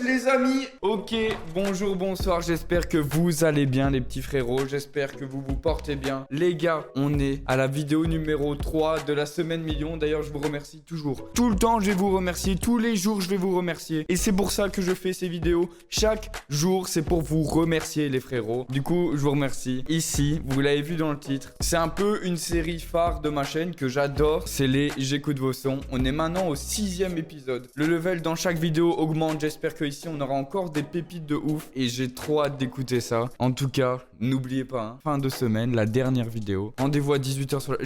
les amis. Ok, bonjour, bonsoir, j'espère que vous allez bien les petits frérots, j'espère que vous vous portez bien. Les gars, on est à la vidéo numéro 3 de la semaine million. D'ailleurs, je vous remercie toujours. Tout le temps, je vais vous remercier, tous les jours, je vais vous remercier. Et c'est pour ça que je fais ces vidéos. Chaque jour, c'est pour vous remercier les frérots. Du coup, je vous remercie. Ici, vous l'avez vu dans le titre, c'est un peu une série phare de ma chaîne que j'adore. C'est les J'écoute vos sons. On est maintenant au 6e épisode. Le level dans chaque vidéo augmente. J'espère qu'ici, on aura encore des pépites de ouf. Et j'ai trop hâte d'écouter ça. En tout cas, n'oubliez pas, hein, fin de semaine, la dernière vidéo. Rendez-vous à 18h sur la...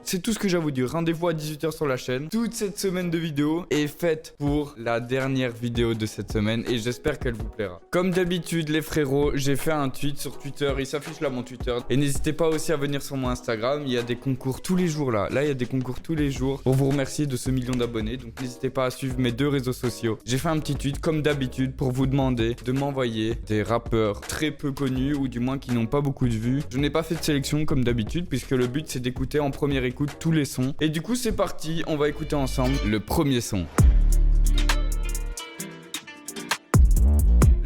C'est tout ce que j'ai à vous dire. Rendez-vous à 18h sur la chaîne. Toute cette semaine de vidéos est faite pour la dernière vidéo de cette semaine. Et j'espère qu'elle vous plaira. Comme d'habitude, les frérots, j'ai fait un tweet sur Twitter. Il s'affiche là, mon Twitter. Et n'hésitez pas aussi à venir sur mon Instagram. Il y a des concours tous les jours là. Là, il y a des concours tous les jours pour vous remercier de ce million d'abonnés. Donc, n'hésitez pas à suivre mes deux réseaux sociaux. J'ai fait un petit tweet, comme d'habitude, pour vous demander de m'envoyer des rappeurs très peu connus ou du moins qui n'ont pas beaucoup de vues. Je n'ai pas fait de sélection comme d'habitude puisque le but c'est d'écouter en première écoute tous les sons. Et du coup, c'est parti. On va écouter ensemble le premier son.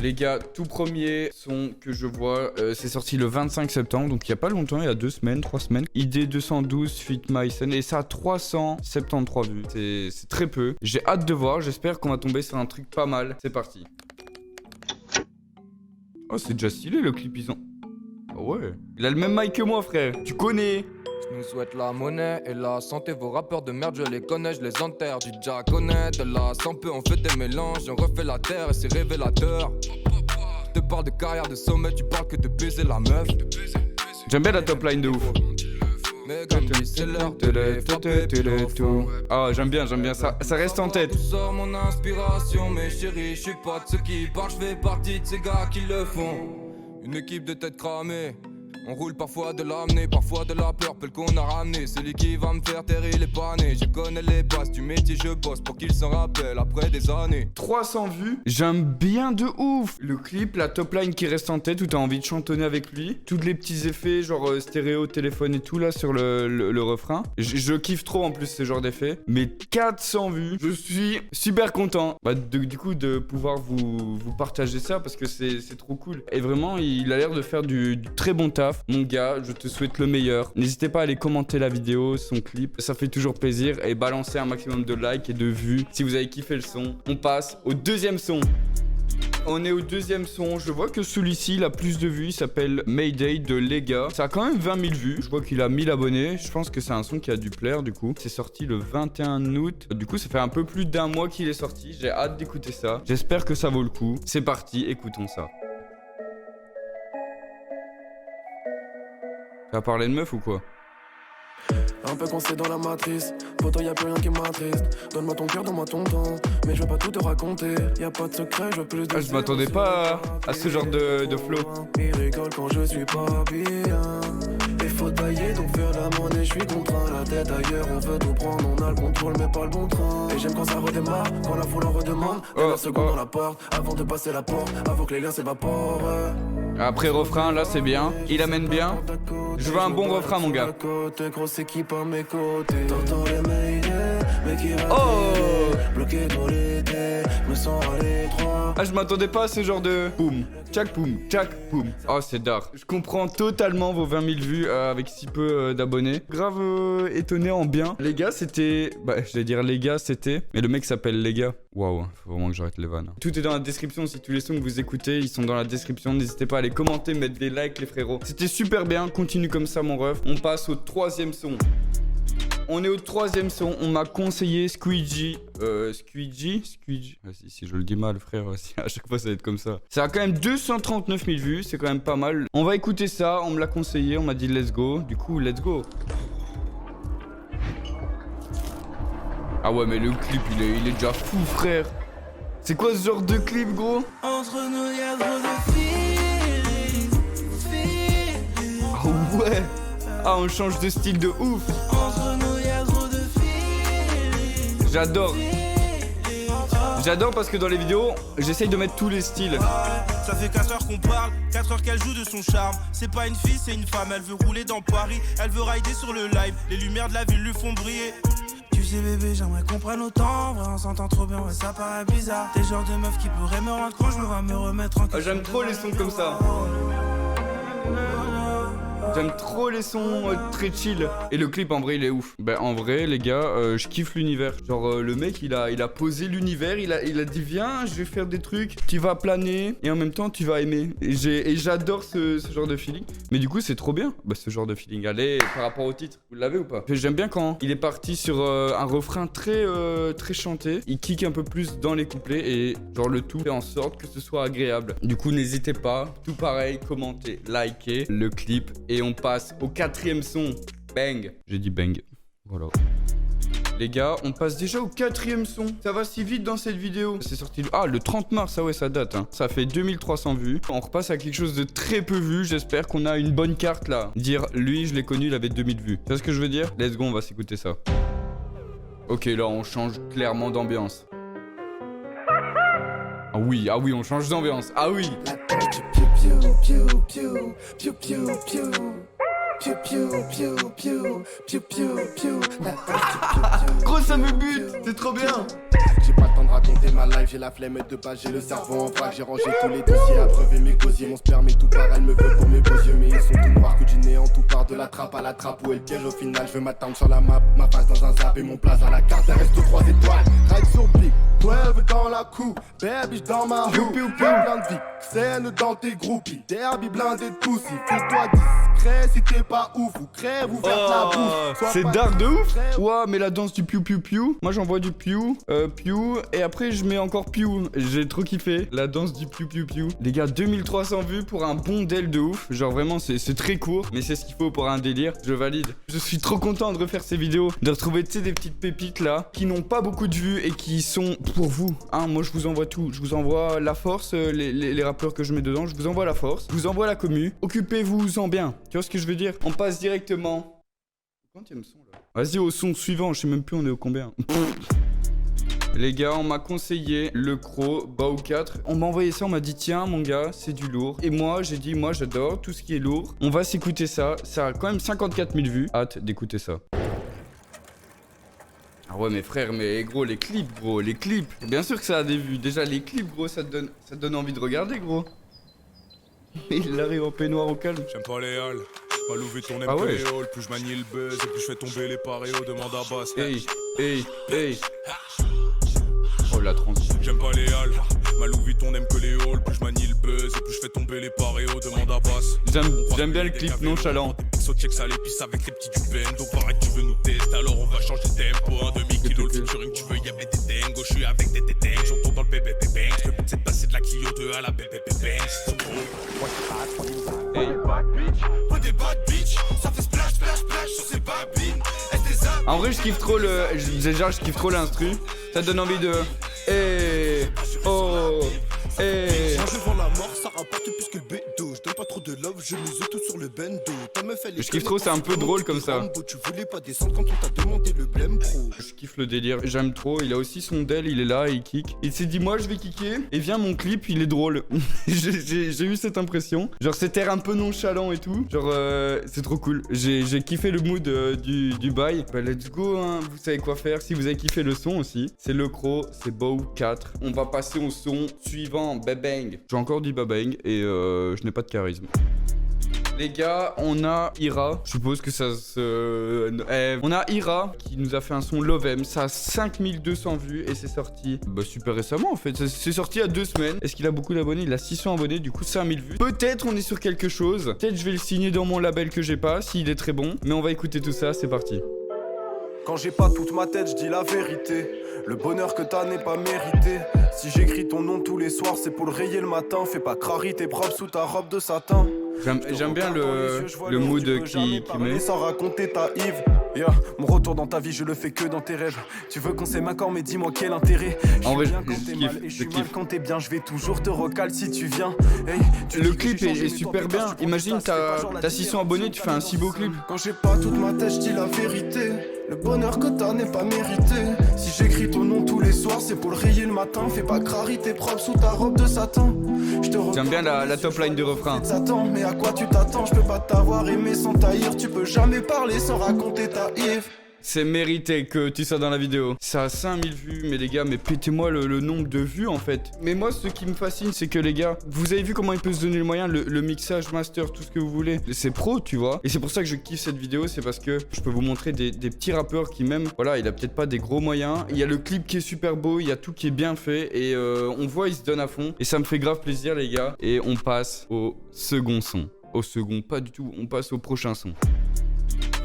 Les gars, tout premier son que je vois, c'est sorti le 25 septembre, donc il n'y a pas longtemps, il y a 2 semaines, 3 semaines. ID 212 feat. Myson, et ça a 373 vues. C'est très peu. J'ai hâte de voir, j'espère qu'on va tomber sur un truc pas mal. C'est parti. Oh, c'est déjà stylé le clip, ils ont... Oh ouais. Il a le même mic que moi, frère. Tu connais. Je nous souhaite la monnaie et la santé. Vos rappeurs de merde, je les connais, je les enterre. Du Jack connaît, de la sans peu, on fait des mélanges. On refait la terre et c'est révélateur. Je te parle de carrière de sommet, tu parles que de baiser la meuf. J'aime bien la top line de ouf. Mais comme dit, c'est l'heure de les frapper tout. Ah, j'aime bien ça. Ça reste en tête. Tout sort mon inspiration, mes chéris, je suis pas de ceux qui parlent, je fais partie de ces gars qui le font. Une équipe de tête cramée. On roule parfois de l'amener, parfois de la peur, peu qu'on a ramené. Celui qui va me faire taire, il est pas né. Je connais les bases du métier, je bosse pour qu'il s'en rappelle après des années. 300 vues, j'aime bien de ouf. Le clip, la top line qui reste en tête où t'as envie de chantonner avec lui. Tous les petits effets, genre stéréo, téléphone et tout là sur le refrain. Je kiffe trop en plus ce genre d'effets. Mais 400 vues, je suis super content. Bah, du coup, de pouvoir vous partager ça parce que c'est trop cool. Et vraiment, il a l'air de faire du très bon taf. Mon gars, je te souhaite le meilleur. N'hésitez pas à aller commenter la vidéo, son clip. Ça fait toujours plaisir. Et balancer un maximum de likes et de vues si vous avez kiffé le son. On passe au deuxième son. On est au deuxième son. Je vois que celui-ci, il a plus de vues. Il s'appelle Mayday de Lega. Ça a quand même 20 000 vues. Je vois qu'il a 1000 abonnés. Je pense que c'est un son qui a dû plaire du coup. C'est sorti le 21 août. Du coup, ça fait un peu plus d'1 mois qu'il est sorti. J'ai hâte d'écouter ça. J'espère que ça vaut le coup. C'est parti, écoutons ça. T'as parlé de meuf ou quoi? Un peu coincé dans la matrice, poto y'a plus rien qui m'attriste. Donne-moi ton cœur, donne-moi ton temps, mais je veux pas tout te raconter. Y'a pas de secret, je veux plus de... Ah, je m'attendais pas à ce genre de flow. Il rigole quand je suis pas bien. Il faut tailler, donc faire la monnaie, je suis contraint. La tête ailleurs, on veut tout prendre, on a le contrôle mais pas le bon train. Et j'aime quand ça redémarre, quand la foule en redemande. La seconde dans la porte, avant de passer la porte, avant que les liens s'évaporent. Après refrain, là c'est bien, il amène bien. Je veux un bon refrain mon gars. Oh! Ah, je m'attendais pas à ce genre de boum, tchac boum, tchac boum. Oh, c'est dark. Je comprends totalement vos 20 000 vues avec si peu d'abonnés. Grave étonné en bien. Les gars, c'était... Bah, je vais dire les gars, c'était... Mais le mec s'appelle les gars. Waouh, faut vraiment que j'arrête les vannes. Tout est dans la description, si tous les sons que vous écoutez, ils sont dans la description. N'hésitez pas à les commenter, mettre des likes les frérots. C'était super bien, continue comme ça mon ref. On passe au troisième son. On est au troisième son, on m'a conseillé Squeegee. Squeegee. Ah, si je le dis mal, frère, à chaque fois ça va être comme ça. Ça a quand même 239 000 vues, c'est quand même pas mal. On va écouter ça, on me l'a conseillé, on m'a dit let's go. Du coup, let's go. Ah ouais, mais le clip, il est déjà fou, frère. C'est quoi ce genre de clip, gros? Entre nous, y'a trop de feeling. Ah ouais. Ah, on change de style de ouf. Entre nous, y'a trop de feeling. J'adore. J'adore parce que dans les vidéos, j'essaye de mettre tous les styles. Ça fait 4 heures qu'on parle, 4 heures qu'elle joue de son charme. C'est pas une fille, c'est une femme, elle veut rouler dans Paris. Elle veut rider sur le live, les lumières de la ville lui font briller. Tu FG bébé, j'aimerais qu'on prenne autant. Vrai, on s'entend trop bien, ouais, ça paraît bizarre. T'es le genre de meuf qui pourrait me rendre con, je me vois me remettre en question. J'aime trop les sons comme ça. J'aime trop les sons très chill. Et le clip en vrai il est ouf. Bah en vrai les gars je kiffe l'univers. Genre le mec il a posé l'univers. Il a dit viens je vais faire des trucs. Tu vas planer et en même temps tu vas aimer. Et j'adore ce genre de feeling. Mais du coup c'est trop bien. Bah ce genre de feeling. Allez par rapport au titre. Vous l'avez ou pas? J'aime bien quand il est parti sur un refrain très chanté. Il kick un peu plus dans les couplets. Et genre le tout fait en sorte que ce soit agréable. Du coup n'hésitez pas. Tout pareil. Commentez, likez le clip. Et on passe au 4e son. Bang. J'ai dit bang. Voilà. Les gars, on passe déjà au 4e son. Ça va si vite dans cette vidéo. C'est sorti le 30 mars. Ah ouais, ça date. Hein. Ça fait 2300 vues. On repasse à quelque chose de très peu vu. J'espère qu'on a une bonne carte là. Dire, lui, je l'ai connu, il avait 2000 vues. Tu vois ce que je veux dire? Let's go, on va s'écouter ça. Ok, là, on change clairement d'ambiance. Ah oui, on change d'ambiance. Ah oui. Gros ça me bute, c'est trop bien. J'ai pas le temps de raconter ma life, j'ai la flemme de base, j'ai le cerveau en vrac. J'ai rangé tous les dossiers, à brevet mes gosiers. Mon sperme est tout part, elle me veut pour mes beaux yeux. Mais ils sont tout noirs que du néant, tout part de la trappe à la trappe. Où est le piège au final, je veux m'attendre sur la map. Ma face dans un zap et mon place à la carte, elle reste aux 3 étoiles. Ride sur Blick, 12 dans la coupe, baby dans ma hoop. Plein de vie, scène dans tes groupies. Derby blindé de poussi, fais-toi discret si t'es pas ouf. Ou crève ou verse la bouffe. C'est dark de ouf. Ouah, mais la danse du piou piou piou. Moi j'envoie du piou, piou. Et après je mets encore piou. J'ai trop kiffé la danse du piou piou piou. Les gars, 2300 vues pour un bon del de ouf. Genre vraiment c'est très court. Mais c'est ce qu'il faut pour un délire. Je valide. Je suis trop content de refaire ces vidéos. De retrouver tu sais des petites pépites là. Qui n'ont pas beaucoup de vues et qui sont pour vous. Hein, moi je vous envoie tout. Je vous envoie la force. Les rappeurs que je mets dedans. Je vous envoie la force. Je vous envoie la commu. Occupez-vous-en bien. Tu vois ce que je veux dire? On passe directement. Quantième son là? Vas-y au son suivant. Je sais même plus on est au combien. Les gars, on m'a conseillé le Crow Bao 4. On m'a envoyé ça, on m'a dit tiens mon gars, c'est du lourd. Et moi, j'ai dit moi j'adore tout ce qui est lourd. On va s'écouter ça. Ça a quand même 54 000 vues. Hâte d'écouter ça. Ah ouais mais frère, mais gros les clips gros, les clips. Bien sûr que ça a des vues. Déjà les clips gros, ça te donne envie de regarder gros. Il arrive en peignoir au calme. J'aime pas les halles. Pas louver ton Ah ouais. les halls. Plus je manie le buzz et plus je fais tomber les paréos. Demande à Bass. Hey. Oh la transition. J'aime pas les halles. Ma Louis Vuitton n'aime que les halls. Plus je manie le buzz et plus je fais tomber les paréos. Demande à Bass. J'aime bien le clip nonchalant. Pixel check ça l'épice avec les petits du bendo. Pareil tu veux nous tester alors on va changer de tempo. Un demi-kilo le featuring tu veux y avait des dingos. Je suis avec des détengs. J'entends dans le bébé bébé. Le but c'est de passer de la Clio 2 à la bébé bébé. Hey. Des bad bitch, ça fait splash splash splash sur ces babines. En vrai je kiffe trop je kiffe trop l'instru. Ça donne envie de Changer devant la mort, ça rapporte plus que le bédo. Je donne pas trop de love, je mise tout sur le bendo. Ta meuf elle est Je kiffe trop, c'est un peu drôle comme ça. Tu voulais pas descendre quand on t'a demandé le blême pro. Je kiffe le délire, j'aime trop. Il a aussi son del, il est là, il kick. Il s'est dit moi je vais kicker. Et viens mon clip, il est drôle. J'ai eu cette impression. Genre cet air un peu nonchalant et tout. Genre c'est trop cool. J'ai kiffé le mood du bail. Bah let's go hein. Vous savez quoi faire si vous avez kiffé le son aussi. C'est le Crow, c'est Bao 4. On va passer au son suivant, Babang. J'ai encore dit Babang et je n'ai pas de charisme. Les gars, on a Ira. Je suppose que ça se... on a Ira qui nous a fait un son Love M. Ça a 5200 vues et c'est sorti super récemment en fait. C'est sorti il y a 2 semaines. Est-ce qu'il a beaucoup d'abonnés? Il a 600 abonnés, du coup 5000 vues. Peut-être on est sur quelque chose. Peut-être je vais le signer dans mon label que j'ai pas, s'il est très bon. Mais on va écouter tout ça, c'est parti. Quand j'ai pas toute ma tête, je dis la vérité. Le bonheur que t'as n'est pas mérité. Si j'écris ton nom tous les soirs, c'est pour le rayer le matin. Fais pas crari tes propres sous ta robe de satin. J'aime bien le mood qui met. Sans raconter ta Yves. Yeah. Mon retour dans ta vie, je le fais que dans tes rêves. Tu veux qu'on s'aime encore, mais dis-moi quel intérêt. En vrai, bien quand t'es mal et je suis mal quand t'es bien. Je vais toujours te recal si tu viens. Hey, le clip est super bien. Imagine, t'as 600 abonnés, tu fais un si beau clip. Quand j'ai pas toute ma tête, je dis la vérité. Le bonheur que t'as n'est pas mérité. Si j'écris ton nom tous les soirs, c'est pour le rayer le matin. Fais pas crari tes propres sous ta robe de satin. J'aime bien la top line du refrain. Mais à quoi tu t'attends? Je peux pas t'avoir aimé sans taillir. Tu peux jamais parler sans raconter ta Yves. C'est mérité que tu sois dans la vidéo. Ça a 5000 vues, mais les gars, mais pétez-moi le nombre de vues en fait. Mais moi, ce qui me fascine, c'est que les gars, vous avez vu comment il peut se donner le moyen, le mixage, master, tout ce que vous voulez. C'est pro, tu vois. Et c'est pour ça que je kiffe cette vidéo, c'est parce que je peux vous montrer des petits rappeurs qui même, voilà, il a peut-être pas des gros moyens. Il y a le clip qui est super beau, il y a tout qui est bien fait et on voit, il se donne à fond. Et ça me fait grave plaisir, les gars. Et on passe au second son. Au second, pas du tout. On passe au prochain son.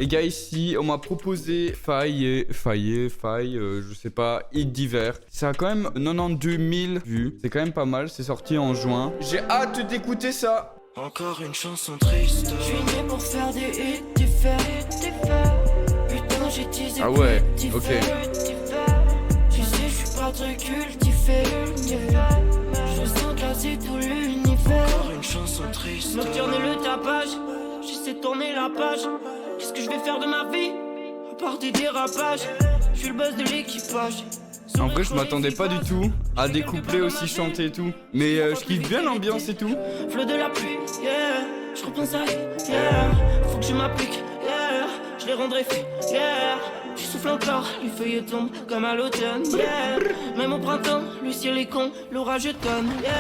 Les gars, ici, on m'a proposé Faille, je sais pas, hit d'hiver. Ça a quand même 92 000 vues. C'est quand même pas mal, c'est sorti en juin. J'ai hâte d'écouter ça. Encore une chanson triste. Je suis né pour faire des hits d'hiver. Putain, j'ai teasé. Ah ouais, ok. Tu sais, je suis pas très cultivé. Je sens quasi tout l'univers. Encore une chanson triste. Nocturne et le tapage. J'essaie de tourner la page. Qu'est-ce que je vais faire de ma vie à part des dérapages? Je suis le boss de l'équipage. En vrai, je m'attendais pas du tout à des couplets aussi chantés et tout. Mais je kiffe bien l'ambiance et tout. Flot de la pluie, yeah. Je repense à yeah. Faut que je m'applique, yeah. Je les rendrai fous, yeah. Je souffle encore, les feuilles tombent comme à l'automne, yeah. Même au printemps, le ciel est con, l'orage tonne, yeah.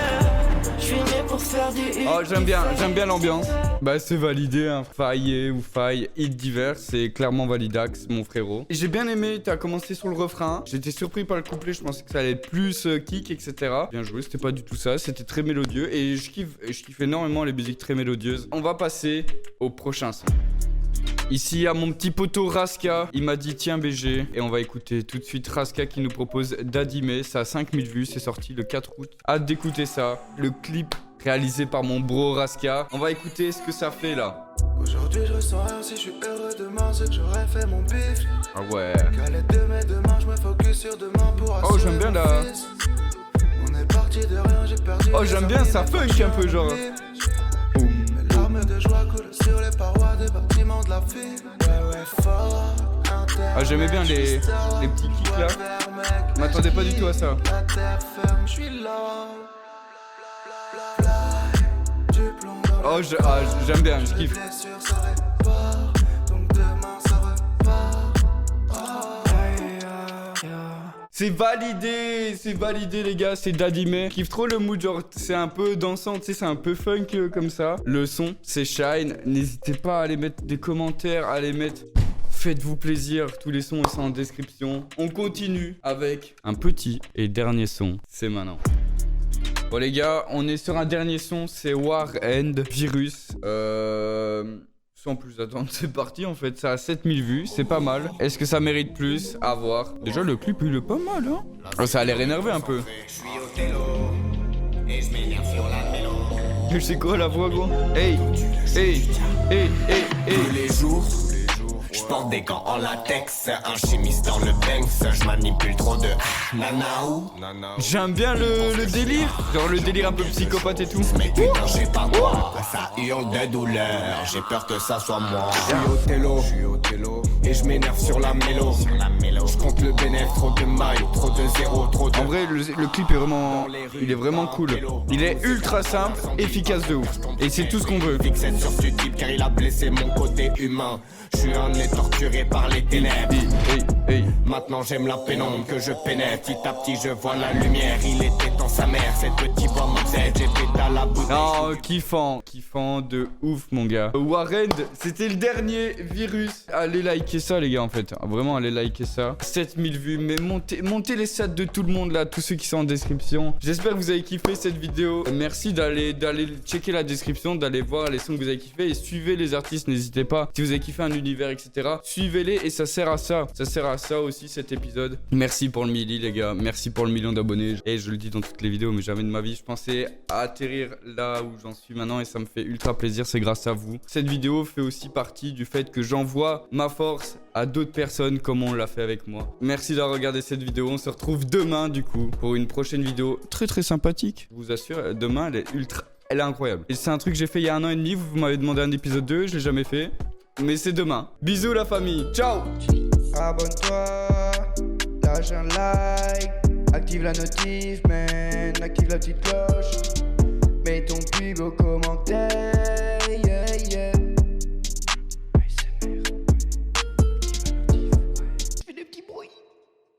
Je suis né pour faire des hits. Oh, j'aime bien l'ambiance. Bah, c'est validé, hein. Faillé ou faille, hit divers, c'est clairement validax, mon frérot. Et j'ai bien aimé, t'as commencé sur le refrain. J'étais surpris par le couplet, je pensais que ça allait être plus kick, etc. Bien joué, c'était pas du tout ça, c'était très mélodieux. Et je kiffe énormément les musiques très mélodieuses. On va passer au prochain son. Ici, il y a mon petit poteau Raska. Il m'a dit tiens BG. Et on va écouter tout de suite Raska qui nous propose Dadimé. Ça a 5000 vues, c'est sorti le 4 août. Hâte d'écouter ça. Le clip réalisé par mon bro Raska. On va écouter ce que ça fait là. Aujourd'hui je ressens rien, si je suis heureux demain c'est que j'aurais fait mon bif. Ah ouais. Galette de mes demain, je me focus sur demain pour assurer. Oh j'aime bien la... On est parti de rien, j'ai perdu. Oh j'aime bien, ça funk un peu genre. Mes larmes de joie coulent sur les parois des bâtiments de la ville. Ouais fort. Ah j'aimais bien les petits kicks là. Je m'attendais pas du tout à ça. La terre ferme, je suis là. Oh j'aime bien, je kiffe. C'est validé les gars, c'est Dadimé. Je kiffe trop le mood, genre c'est un peu dansant, tu sais, c'est un peu funk comme ça. Le son, c'est Shine. N'hésitez pas à aller mettre des commentaires, à les mettre. Faites-vous plaisir, tous les sons ils sont en description. On continue avec un petit et dernier son, c'est maintenant. Bon les gars, on est sur un dernier son, c'est War End Virus. Sans plus attendre, c'est parti en fait, ça a 7000 vues, c'est pas mal. Est-ce que ça mérite plus? À voir. Déjà le clip il est pas mal hein. Oh, ça a l'air énervé un peu. Je sais quoi la voix gros? Hey. Les jours, je porte des gants en latex, un chimiste dans le Banks, je manipule trop de nanaou. J'aime bien le délire, genre le délire un peu psychopathe et tout. Mais putain j'ai pas moi, ça hurle de douleur, j'ai peur que ça soit moi. Je suis au télo, et je m'énerve sur la mélo. Je compte le bénéf, trop de mailles, trop de zéro, trop de... En vrai le clip est vraiment, il est vraiment cool. Il est ultra simple, efficace de ouf. Et c'est tout ce qu'on veut. Fixette sur ce type car il a blessé mon côté humain. Je suis un nez torturé par les ténèbres. Hey. Maintenant j'aime la pénombre que je pénètre. Petit à petit je vois la lumière. Il était en sa mère, cette petite voix m'obsède. J'ai pété à la bouteille. Oh, kiffant de ouf mon gars. Warren, c'était le dernier virus. Allez liker ça les gars en fait. Vraiment allez liker ça. 7000 vues, mais montez les stats de tout le monde là, tous ceux qui sont en description. J'espère que vous avez kiffé cette vidéo. Merci d'aller checker la description, d'aller voir les sons que vous avez kiffé et suivez les artistes, n'hésitez pas. Si vous avez kiffé un univers, etc. Suivez-les et ça sert à ça. Ça sert à ça aussi cet épisode. Merci pour le milli les gars. Merci pour le million d'abonnés. Et je le dis dans toutes les vidéos, mais jamais de ma vie je pensais atterrir là où j'en suis maintenant et ça me fait ultra plaisir. C'est grâce à vous. Cette vidéo fait aussi partie du fait que j'envoie ma force à d'autres personnes comme on l'a fait avec moi. Merci d'avoir regardé cette vidéo. On se retrouve demain du coup pour une prochaine vidéo très sympathique. Je vous assure, demain elle est incroyable. Et c'est un truc que j'ai fait il y a 1 an et demi. Vous m'avez demandé un épisode 2, je l'ai jamais fait. Mais c'est demain. Bisous la famille. Ciao. Abonne-toi, lâche un like, active la notif, man, active la petite cloche, mets ton pub au commentaire, yeah.